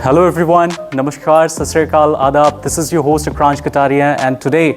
Hello everyone, Namaskar, Sat Sri Akal, Adab. This is your host Akransh Kataria and today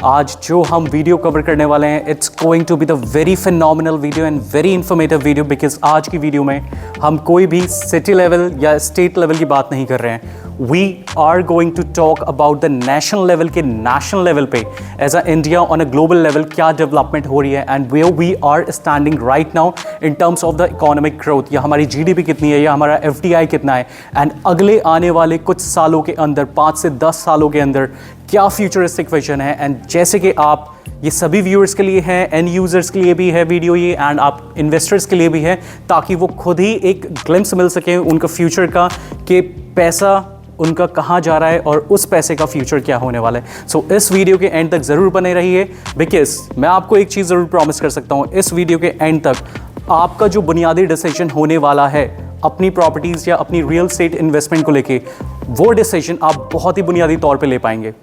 आज जो हम video cover करने वाले हैं it's going to be the very phenomenal video and very informative video because आज की video में हम कोई भी सिटी लेवल या स्टेट लेवल की बात नहीं कर रहे हैं. We are going to talk about the national level के नेशनल लेवल पे as a India on a global level क्या डेवलपमेंट हो रही है and where we are standing right now in terms of the economic growth. या हमारी GDP कितनी है या हमारा FDI कितना है एंड अगले आने वाले कुछ सालों के अंदर 5 से 10 सालों के अंदर क्या फ्यूचरिस्टिक विजन है. एंड जैसे कि आप ये सभी व्यूअर्स के लिए है, एंड यूज़र्स के लिए भी है वीडियो ये, एंड आप इन्वेस्टर्स के लिए भी है ताकि वो खुद ही एक ग्लिम्स मिल सके उनका फ्यूचर का कि पैसा उनका कहाँ जा रहा है और उस पैसे का फ्यूचर क्या होने वाला है. सो इस वीडियो के एंड तक ज़रूर बने रहिए बिकॉज मैं आपको एक चीज़ ज़रूर प्रॉमिस कर सकता हूँ, इस वीडियो के एंड तक आपका जो बुनियादी डिसीजन होने वाला है अपनी प्रॉपर्टीज़ या अपनी रियल एस्टेट इन्वेस्टमेंट को लेके, वो डिसीजन आप बहुत ही बुनियादी तौर पे ले पाएंगे.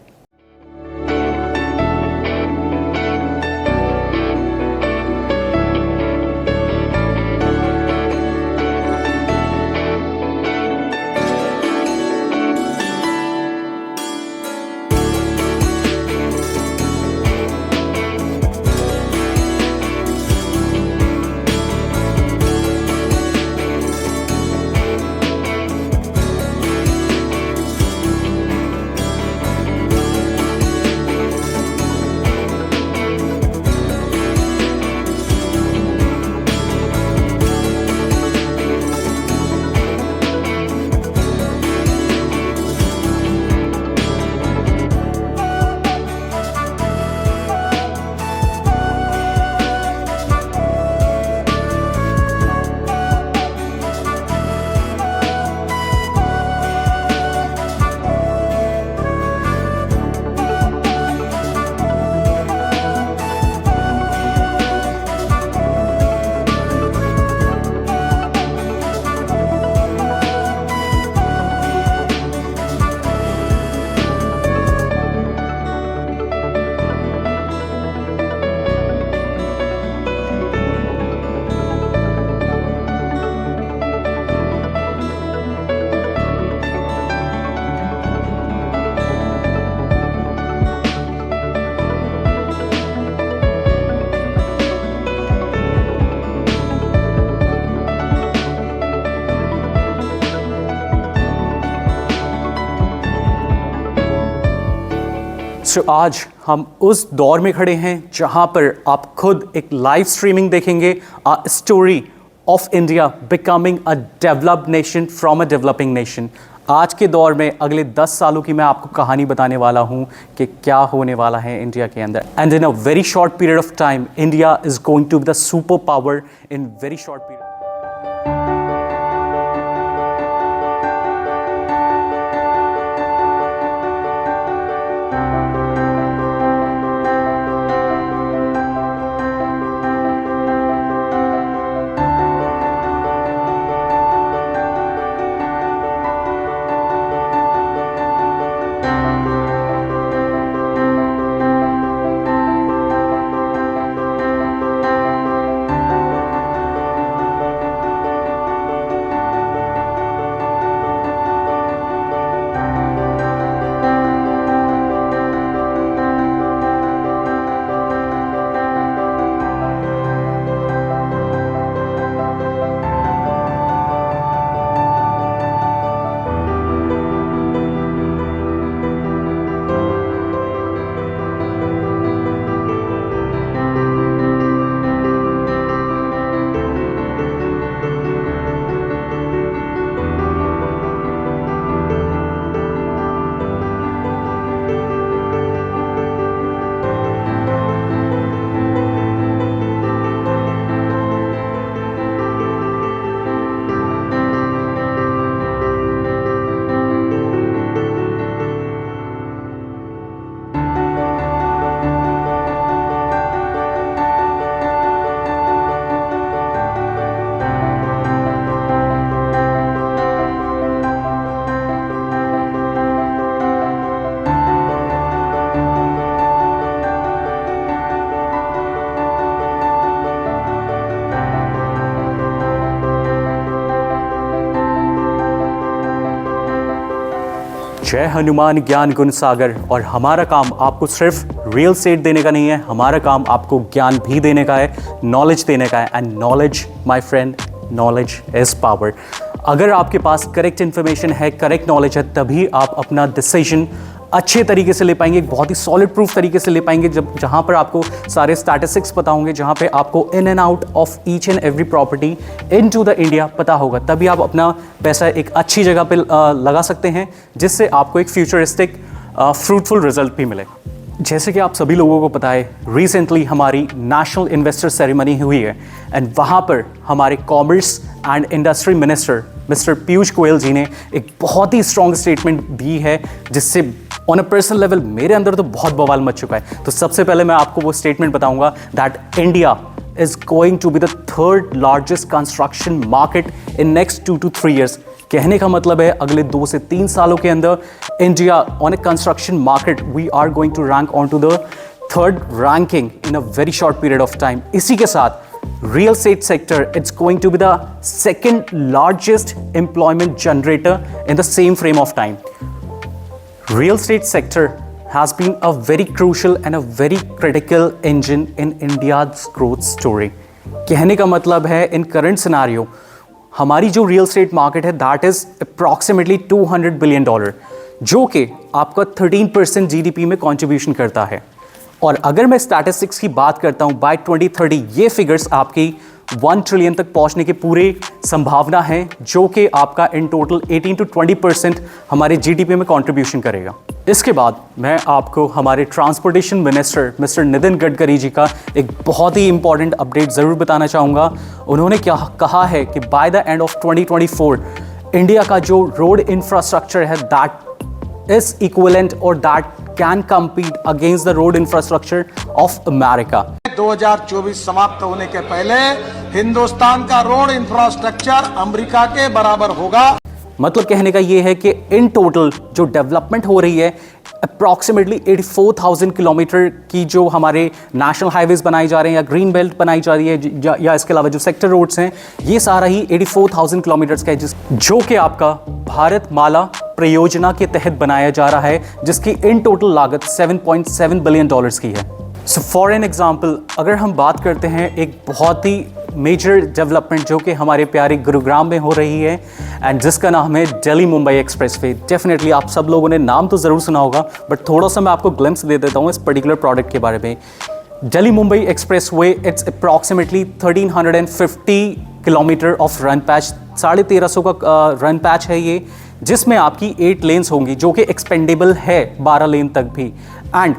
तो आज हम उस दौर में खड़े हैं जहां पर आप खुद एक लाइव स्ट्रीमिंग देखेंगे, a story of India becoming a developed nation from a developing nation. आज के दौर में अगले 10 सालों की मैं आपको कहानी बताने वाला हूं कि क्या होने वाला है इंडिया के अंदर. And in a very short period of time India is going to be the super power in very short period. जय हनुमान ज्ञान गुण सागर। और हमारा काम आपको सिर्फ रियल एस्टेट देने का नहीं है, हमारा काम आपको ज्ञान भी देने का है, नॉलेज देने का है। And knowledge my friend, knowledge is power. अगर आपके पास करेक्ट इन्फॉर्मेशन है, करेक्ट नॉलेज है, तभी आप अपना डिसीजन अच्छे तरीके से ले पाएंगे, एक बहुत ही सॉलिड प्रूफ तरीके से ले पाएंगे, जहाँ पर आपको सारे स्टैटिस्टिक्स पता होंगे, जहाँ पे आपको in and out of each and every property in to the India पता होगा। तभी आप अपना पैसा एक अच्छी जगह पे लगा सकते हैं, जिससे आपको एक फ्यूचरिस्टिक फ्रूटफुल रिजल्ट भी मिले। जैसे कि आप सभी लोगों को पता है, रिसेंटली हमारी नेशनल इन्वेस्टर सेरेमनी हुई है एंड वहाँ पर हमारे commerce and industry minister mister Piyush Goyal ji ने एक बहुत ही स्ट्रॉन्ग स्टेटमेंट दी है, जिससे ऑन अ पर्सनल लेवल मेरे अंदर तो बहुत बवाल मच चुका है। तो सबसे पहले मैं आपको वो स्टेटमेंट बताऊंगा that India is going to be the third largest construction market in next 2 to 3 years। कहने का मतलब है अगले 2 से 3 सालों के अंदर India on a construction market we are going to rank on to the third ranking in a very short period of time. इसी के साथ real estate sector, it's going to be the second largest employment generator in the same frame of time. Real estate sector has been a very crucial and a very critical engine in India's growth story. कहने का मतलब है इन current scenario हमारी जो real estate market है that is approximately $200 billion, जो कि आपका 13% GDP में contribution करता है। और अगर मैं स्टैटिस्टिक्स की बात करता हूं, बाय 2030 ये फिगर्स आपकी 1 ट्रिलियन तक पहुंचने की पूरी संभावना है, जो कि आपका इन टोटल 18 to 20% हमारे जीडीपी में कंट्रीब्यूशन करेगा। इसके बाद मैं आपको हमारे transportation minister mister Nitin Gadkari ji का एक बहुत ही इंपॉर्टेंट अपडेट ज़रूर बताना चाहूँगा। उन्होंने क्या कहा है कि by the end of 2024 India का जो रोड इंफ्रास्ट्रक्चर है that is equivalent or that can compete against the road infrastructure of America। 2024 समाप्त होने के पहले हिंदुस्तान का रोड इंफ्रास्ट्रक्चर अमेरिका के बराबर होगा। मतलब कहने का ये है कि इन टोटल जो डेवलपमेंट हो रही है अप्रॉक्सीमेटली 84,000 किलोमीटर की जो हमारे नेशनल हाईवेज बनाए जा रहे हैं या ग्रीन बेल्ट बनाई जा रही है या इसके अलावा जो सेक्टर रोड्स हैं, ये सारा ही 84,000 किलोमीटर्स का है, जो कि आपका भारत माला परियोजना के तहत बनाया जा रहा है, जिसकी इन टोटल लागत $7.7 बिलियन की है। सो फॉर एन एग्जाम्पल अगर हम बात करते हैं एक बहुत ही मेजर डेवलपमेंट जो कि हमारे प्यारे गुरुग्राम में हो रही है एंड जिसका नाम है दिल्ली मुंबई एक्सप्रेसवे। डेफिनेटली आप सब लोगों ने नाम तो ज़रूर सुना होगा, बट थोड़ा सा मैं आपको ग्लिम्स दे देता हूँ इस पर्टिकुलर प्रोडक्ट के बारे में। Delhi Mumbai expressway it's approximately 1350 kilometre of run patch, 1350 का रन पैच है ये, जिसमें आपकी 8 लेन्स होंगी जो कि एक्सपेंडेबल है 12 लेन तक भी। एंड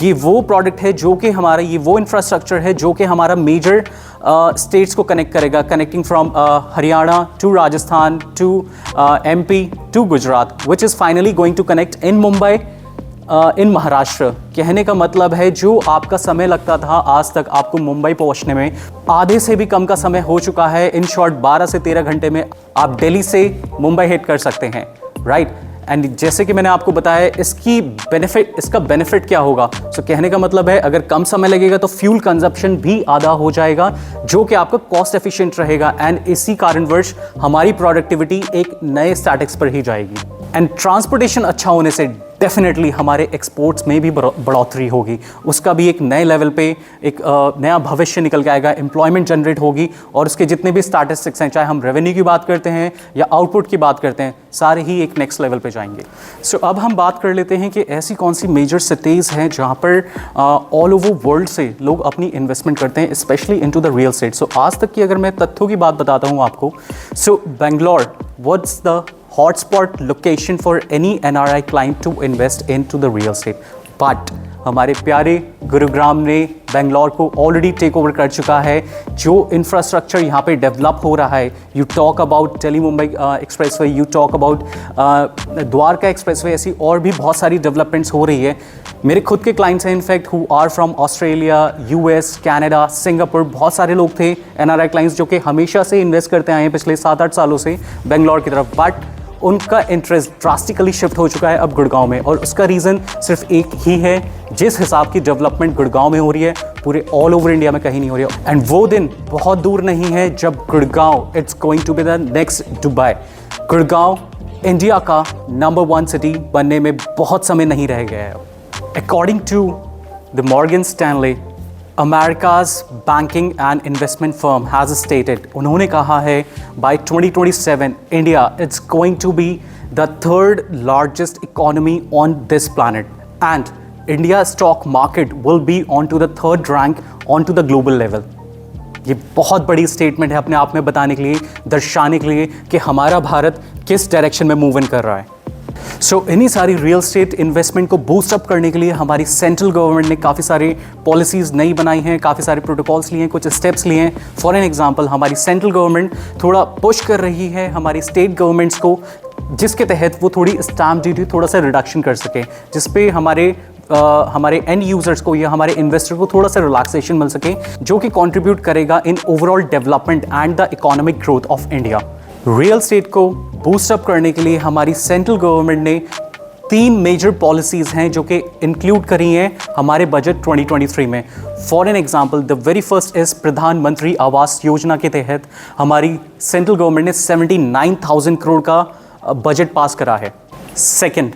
ये वो प्रोडक्ट है जो कि हमारा ये वो इंफ्रास्ट्रक्चर है जो कि हमारा मेजर स्टेट्स को कनेक्ट करेगा, connecting from Haryana to Rajasthan to MP to Gujarat, which is finally going to connect in Mumbai in Maharashtra. कहने का मतलब है जो आपका समय लगता था आज तक आपको मुंबई पहुंचने में, आधे से भी कम का समय हो चुका है। इन शॉर्ट 12 से 13 घंटे में आप दिल्ली से मुंबई हिट कर सकते हैं, राइट। एंड जैसे कि मैंने आपको बताया इसका बेनिफिट क्या होगा। सो कहने का मतलब है अगर कम समय लगेगा तो फ्यूल कंजप्शन भी आधा हो जाएगा, जो कि आपका कॉस्ट एफिशिएंट रहेगा एंड इसी कारणवश हमारी प्रोडक्टिविटी एक नए स्टैटिक्स पर ही जाएगी। एंड ट्रांसपोर्टेशन अच्छा होने से डेफिनेटली हमारे एक्सपोर्ट्स में भी बढ़ोतरी होगी, उसका भी एक नए लेवल पे एक नया भविष्य निकल के आएगा, एम्प्लॉयमेंट जनरेट होगी और उसके जितने भी स्टैटिस्टिक्स हैं, चाहे हम रेवेन्यू की बात करते हैं या आउटपुट की बात करते हैं, सारे ही एक नेक्स्ट लेवल पे जाएंगे। सो अब हम बात कर लेते हैं कि ऐसी कौन सी मेजर सिटीज़ हैं जहाँ पर ऑल ओवर वर्ल्ड से लोग अपनी इन्वेस्टमेंट करते हैं, specially into the real estate. So आज तक की अगर मैं तथ्यों की बात बताता हूँ आपको, so Bangalore what's the hotspot location for any NRI client to invest into the real estate, but हमारे प्यारे गुरुग्राम ने बेंगलोर को ऑलरेडी टेक ओवर कर चुका है। जो इंफ्रास्ट्रक्चर यहाँ पे डेवलप हो रहा है, you talk about Delhi Mumbai expressway, you talk about Dwarka expressway, ऐसी और भी बहुत सारी डेवलपमेंट्स हो रही है। मेरे खुद के क्लाइंट्स हैं in fact who are from Australia, US, Canada, Singapore, बहुत सारे लोग थे एनआरआई क्लाइंट्स जो कि हमेशा से इन्वेस्ट करते आए हैं पिछले 7-8 सालों से बेंगलोर की तरफ, बट उनका इंटरेस्ट ड्रास्टिकली शिफ्ट हो चुका है अब गुड़गांव में। और उसका रीज़न सिर्फ एक ही है, जिस हिसाब की डेवलपमेंट गुड़गांव में हो रही है पूरे ऑल ओवर इंडिया में कहीं नहीं हो रही है। एंड वो दिन बहुत दूर नहीं है जब Gurgaon it's going to be the next Dubai. Gurgaon India का नंबर 1 सिटी बनने में बहुत समय नहीं रह गया है। According to the Morgan Stanley, America's banking and investment firm has stated, उन्होंने कहा है by 2027 India it's going to be the third largest economy on this planet and India stock market will be on to the third rank on to the global level. ये बहुत बड़ी statement है अपने आप में बताने के लिए, दर्शाने के लिए कि हमारा भारत किस डायरेक्शन में मूव इन कर रहा है। सो इन्हीं सारी रियल एस्टेट इन्वेस्टमेंट को बूस्ट अप करने के लिए हमारी सेंट्रल गवर्नमेंट ने काफ़ी सारे पॉलिसीज़ नई बनाई हैं, काफ़ी सारे प्रोटोकॉल्स लिए हैं, कुछ स्टेप्स लिए हैं। फॉर एन एग्जांपल, हमारी सेंट्रल गवर्नमेंट थोड़ा पुश कर रही है हमारी स्टेट गवर्नमेंट्स को, जिसके तहत वो थोड़ी स्टैम्प ड्यूटी थोड़ा सा रिडक्शन कर सके, जिस पे हमारे एंड यूजर्स को या हमारे इन्वेस्टर को थोड़ा सा रिलैक्सेशन मिल सके, जो कि कंट्रीब्यूट करेगा in overall development and the economic growth of India. Real estate को बूस्ट अप करने के लिए हमारी सेंट्रल गवर्नमेंट ने 3 मेजर पॉलिसीज़ हैं जो कि इंक्लूड करी हैं हमारे बजट 2023 में। For an example, the very first is प्रधानमंत्री आवास योजना के तहत हमारी सेंट्रल गवर्नमेंट ने 79,000 करोड़ का बजट पास करा है। Second,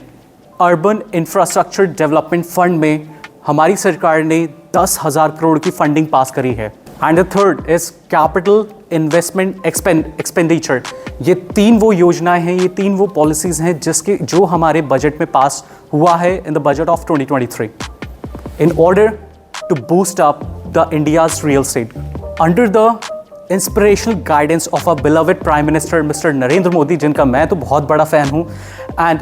urban infrastructure development fund में हमारी सरकार ने 10,000 करोड़ की फंडिंग पास करी है। And the third is capital investment expenditure. ये 3 वो योजनाएं हैं, ये 3 वो पॉलिसीज़ हैं जो हमारे बजट में पास हुआ है in the budget of 2023 in order to boost up the India's real estate under the inspirational guidance of a beloved prime minister mister Narendra Modi, जिनका मैं तो बहुत बड़ा फ़ैन हूँ। एंड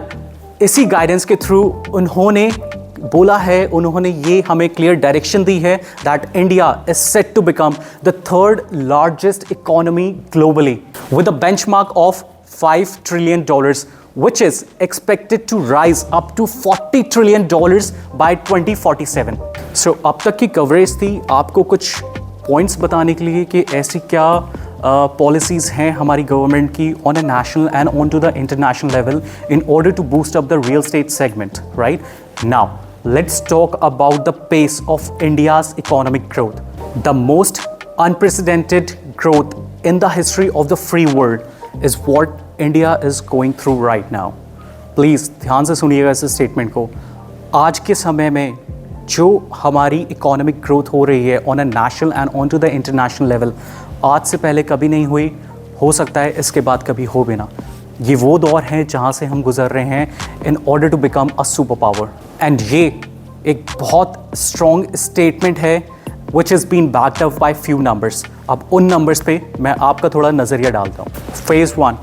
इसी गाइडेंस के थ्रू उन्होंने बोला है, उन्होंने ये हमें क्लियर डायरेक्शन दी है that India is set to become the third largest economy globally with a benchmark of $5 trillion, which is expected to rise up to $40 trillion by 2047. So अब तक की कवरेज थी आपको कुछ पॉइंट्स बताने के लिए कि ऐसी क्या पॉलिसीज़ हैं हमारी गवर्नमेंट की on a national and on to the international level in order to boost up the real estate segment, right? Now let's talk about the pace of India's economic growth. The most unprecedented growth in the history of the free world is what India is going through right now. Please ध्यान से सुनिएगा इस statement को। आज के समय में जो हमारी इकोनॉमिक ग्रोथ हो रही है on a national and on to the international level, आज से पहले कभी नहीं हुई, हो सकता है इसके बाद कभी हो भी ना। ये वो दौर है जहाँ से हम गुजर रहे हैं in order to become a super power. And ये एक बहुत स्ट्रॉन्ग स्टेटमेंट है which is been backed up by few numbers. अब उन नंबर्स पे मैं आपका थोड़ा नज़रिया डालता हूँ। Phase 1,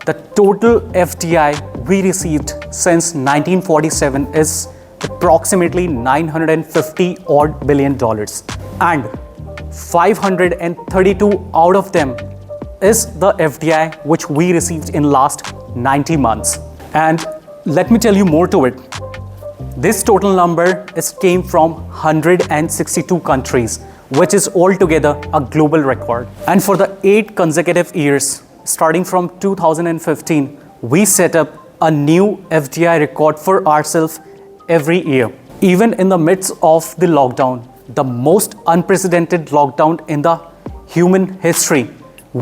the total FDI we received since 1947 is approximately $950 odd billion, and 532 out of them is the FDI which we received in last 90 months. And let me tell you more to it. This total number came from 162 countries, which is altogether a global record. And for the 8 consecutive years, starting from 2015, we set up a new FDI record for ourselves every year. Even in the midst of the lockdown, the most unprecedented lockdown in the human history,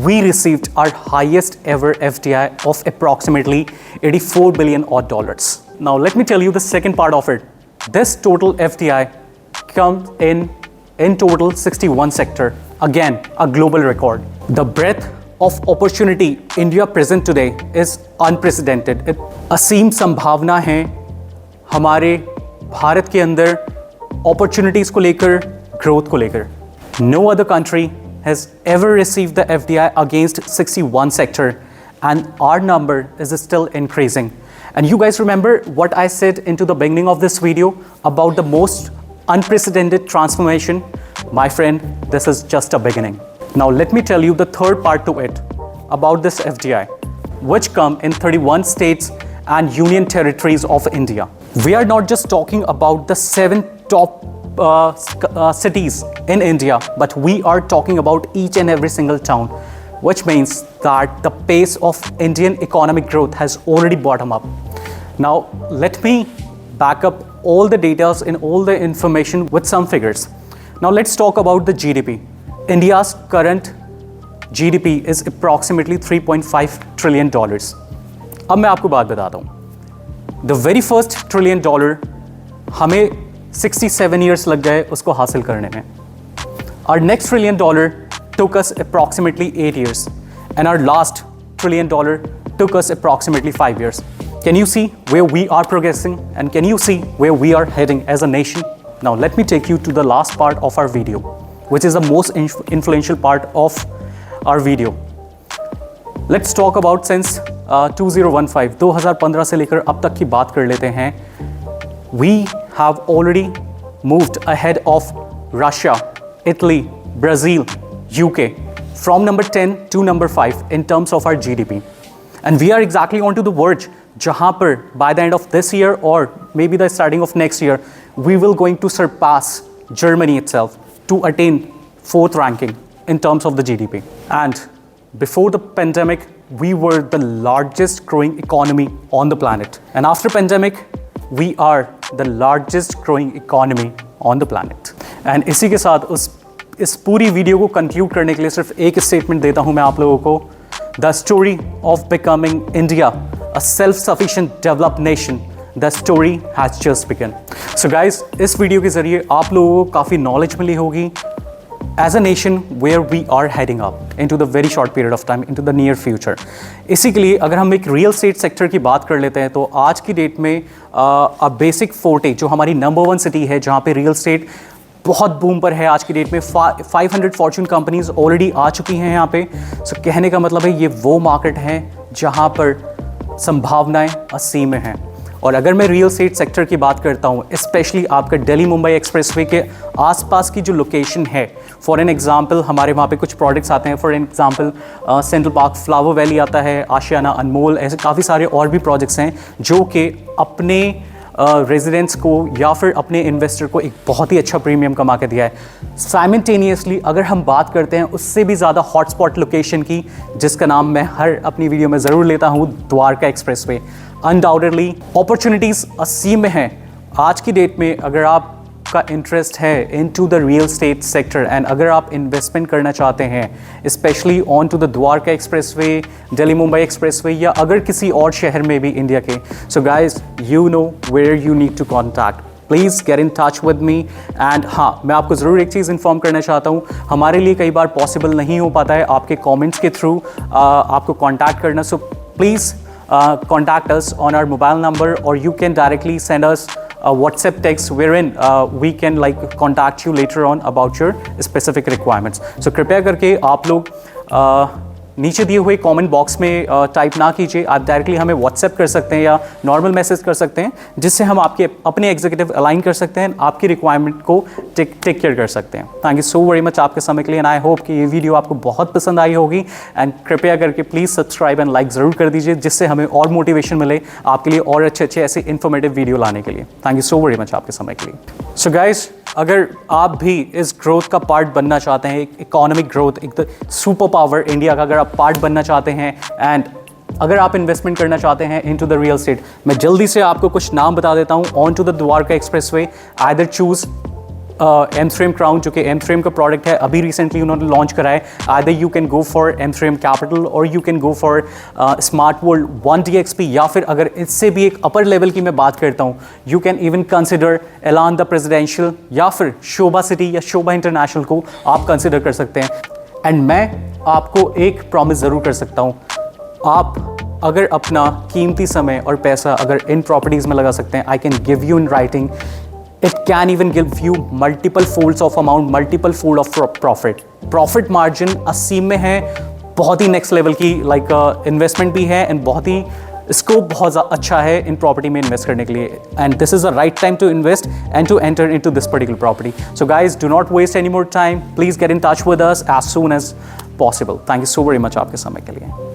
we received our highest ever FDI of approximately $84 billion odd. Now let me tell you the second part of it. This total FDI comes in total 61 sector. Again, a global record. The breadth of opportunity India present today is unprecedented. असीम संभावना है हमारे भारत के अंदर opportunities को लेकर, growth को लेकर। No other country has ever received the FDI against 61 sector, and our number is still increasing. And you guys remember what I said into the beginning of this video about the most unprecedented transformation? My friend, this is just a beginning. Now let me tell you the third part to it about this FDI, which come in 31 states and union territories of India. We are not just talking about the 7 top cities in India, but we are talking about each and every single town, which means that the pace of Indian economic growth has already bottomed up. Now, let me back up all the data and all the information with some figures. Now, let's talk about the GDP. India's current GDP is approximately $3.5 trillion. अब मैं आपको बात बताता हूँ। The very first $1 trillion हमें 67 years लग गए उसको हासिल करने में। Our next $1 trillion took us approximately 8 years, and our last $1 trillion took us approximately 5 years. Can you see where we are progressing, and can you see where we are heading as a nation? Now let me take you to the last part of our video, which is the most influential part of our video. Let's talk about since 2015 से लेकर अब तक की बात कर लेते हैं। We have already moved ahead of Russia, Italy, Brazil, UK from number 10 to number 5 in terms of our GDP. And we are exactly onto the verge जहाँ पर by the end of this year or maybe the starting of next year, we will going to surpass Germany itself to attain 4th ranking in terms of the GDP. And before the pandemic, we were the largest growing economy on the planet. And after pandemic, we are the largest growing economy on the planet. And इसी के साथ इस पूरी video को conclude करने के लिए सिर्फ एक स्टेटमेंट देता हूँ मैं आप लोगों को। The story of becoming India a self-sufficient developed nation, the story has just begun. So guys, इस वीडियो के जरिए आप लोगों को काफ़ी नॉलेज मिली होगी as a nation where we are heading up into the very short period of time into the near future. इसी के लिए अगर हम एक रियल एस्टेट सेक्टर की बात कर लेते हैं तो आज की डेट में बेसिक फोर्टे जो हमारी नंबर 1 सिटी है जहाँ पे रियल एस्टेट बहुत बूम पर है आज की डेट में 500 फॉर्च्यून कंपनीज ऑलरेडी आ चुकी हैं यहाँ पे। सो कहने का मतलब है ये वो मार्केट है जहाँ पर संभावनाएं असीम हैं। और अगर मैं रियल एस्टेट सेक्टर की बात करता हूँ, स्पेशली आपका दिल्ली मुंबई एक्सप्रेसवे के आसपास की जो लोकेशन है, फॉर एन एग्जांपल हमारे वहाँ पे कुछ प्रोडक्ट्स आते हैं। For an example central park flower valley आता है, आशियाना, अनमोल, ऐसे काफ़ी सारे और भी प्रोजेक्ट्स हैं जो कि अपने रेजिडेंट्स को या फिर अपने इन्वेस्टर को एक बहुत ही अच्छा प्रीमियम कमा के दिया है। साइमल्टेनियसली अगर हम बात करते हैं उससे भी ज़्यादा हॉटस्पॉट लोकेशन की, जिसका नाम मैं हर अपनी वीडियो में ज़रूर लेता हूँ, द्वारका एक्सप्रेसवे। अनडाउटेडली अपॉर्चुनिटीज़ असीम हैं आज की डेट में। अगर आपका इंटरेस्ट है into the real estate sector and अगर आप इन्वेस्टमेंट करना चाहते हैं specially on to the Dwarka expressway, Delhi Mumbai expressway या अगर किसी और शहर में भी इंडिया के, so guys you know where you need to contact. Please get in touch with me. And हाँ, मैं आपको ज़रूर एक चीज़ इन्फॉर्म करना चाहता हूँ, हमारे लिए कई बार पॉसिबल नहीं हो पाता है आपके कमेंट्स के थ्रू आपको कॉन्टैक्ट करना। So please contact us on our mobile number or you can directly send us a WhatsApp text wherein we can like contact you later on about your specific requirements. So कृपया करके आप लोग नीचे दिए हुए comment box में type ना कीजिए, आप डायरेक्टली हमें व्हाट्सएप कर सकते हैं या नॉर्मल मैसेज कर सकते हैं, जिससे हम आपके अपने एग्जीक्यूटिव अलाइन कर सकते हैं, आपकी रिक्वायरमेंट को टेक केयर कर सकते हैं। Thank you so very much आपके समय के लिए एंड आई होप कि ये वीडियो आपको बहुत पसंद आई होगी। एंड कृपया करके प्लीज़ सब्सक्राइब एंड लाइक ज़रूर कर दीजिए, जिससे हमें और मोटिवेशन मिले आपके लिए और अच्छे ऐसे इन्फॉर्मेटिव वीडियो लाने के लिए। Thank you so very much आपके समय के लिए। सो गाइज, अगर आप भी इस ग्रोथ का पार्ट बनना चाहते हैं, एक इकोनॉमिक ग्रोथ, एक सुपर पावर इंडिया का अगर आप पार्ट बनना चाहते हैं एंड अगर आप इन्वेस्टमेंट करना चाहते हैं इनटू द रियल एस्टेट, मैं जल्दी से आपको कुछ नाम बता देता हूं on to the Dwarka expressway. Either choose M3M Crown जो कि M3M का प्रोडक्ट है, अभी रिसेंटली उन्होंने लॉन्च करा है। Either you can go for M3M capital और you can go for smart world 1DXP, या फिर अगर इससे भी एक अपर लेवल की मैं बात करता हूँ, यू कैन इवन कंसिडर एलान द प्रेसिडेंशियल या फिर शोभा सिटी या शोभा इंटरनेशनल को आप कंसिडर कर सकते हैं। एंड मैं आपको एक प्रॉमिस ज़रूर कर सकता हूँ, आप अगर अपना कीमती समय और पैसा अगर इन प्रॉपर्टीज़ में लगा सकते हैं, I can give you in writing, it can even give you multiple folds of amount, multiple fold of profit. Profit margin असीम में है, बहुत ही नेक्स्ट लेवल की इन्वेस्टमेंट भी है एंड बहुत ही स्कोप बहुत अच्छा है इन प्रॉपर्टी में इन्वेस्ट करने के लिए। And this is the right time to invest and to enter into this particular property. So guys, do not waste any more time, please get in touch with us as soon as possible. Thank you so very much आपके समय के लिए।